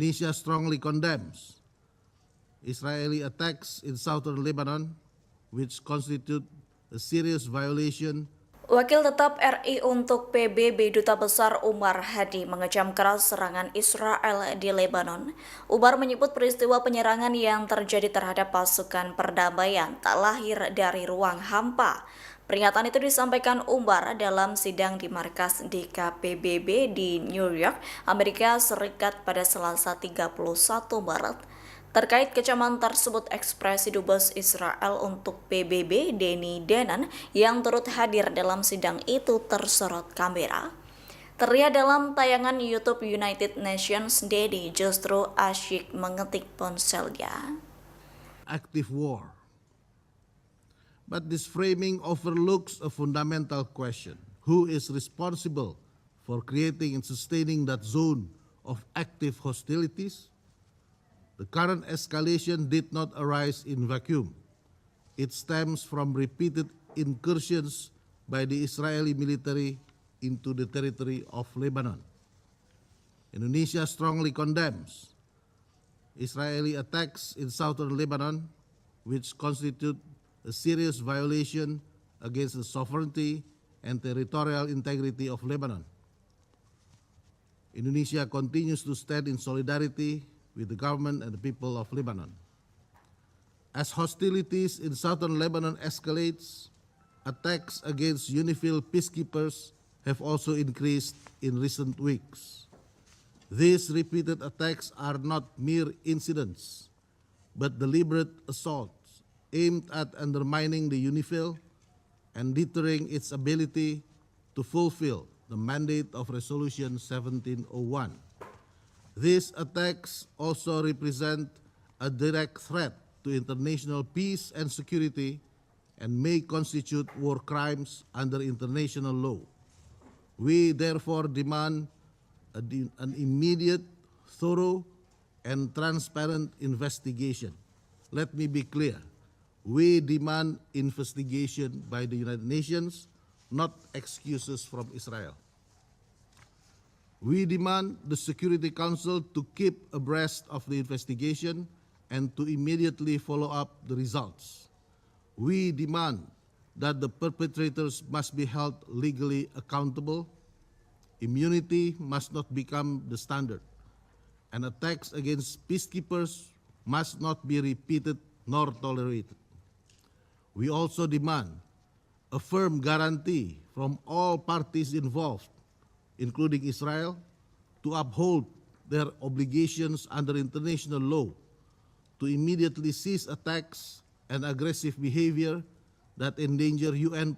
Indonesia strongly condemns Israeli attacks in southern Lebanon, which constitute a serious violation. Wakil Tetap RI untuk PBB Duta Besar Umar Hadi mengecam keras serangan Israel di Lebanon. Umar menyebut peristiwa penyerangan yang terjadi terhadap pasukan perdamaian tak lahir dari ruang hampa. Peringatan itu disampaikan Umar dalam sidang di markas DKPBB di New York, Amerika Serikat pada Selasa 31 Maret. Terkait kecaman tersebut, ekspresi Dubes Israel untuk PBB Denny Danan yang turut hadir dalam sidang itu tersorot kamera. Terlihat dalam tayangan YouTube United Nations, Denny justru asyik mengetik ponselnya. Active war. But this framing overlooks a fundamental question. Who is responsible for creating and sustaining that zone of active hostilities? The current escalation did not arise in vacuum. It stems from repeated incursions by the Israeli military into the territory of Lebanon. Indonesia strongly condemns Israeli attacks in southern Lebanon, which constitute a serious violation against the sovereignty and territorial integrity of Lebanon. Indonesia continues to stand in solidarity with the government and the people of Lebanon. As hostilities in southern Lebanon escalates, attacks against UNIFIL peacekeepers have also increased in recent weeks. These repeated attacks are not mere incidents, but deliberate assaults aimed at undermining the UNIFIL and deterring its ability to fulfill the mandate of Resolution 1701. These attacks also represent a direct threat to international peace and security and may constitute war crimes under international law. We therefore demand an immediate, thorough, and transparent investigation. Let me be clear. We demand investigation by the United Nations, not excuses from Israel. We demand the Security Council to keep abreast of the investigation and to immediately follow up the results. We demand that the perpetrators must be held legally accountable. Immunity must not become the standard, and attacks against peacekeepers must not be repeated nor tolerated. We also demand a firm guarantee from all parties involved, including Israel, to uphold their obligations under international law, to immediately cease attacks and aggressive behavior that endanger UN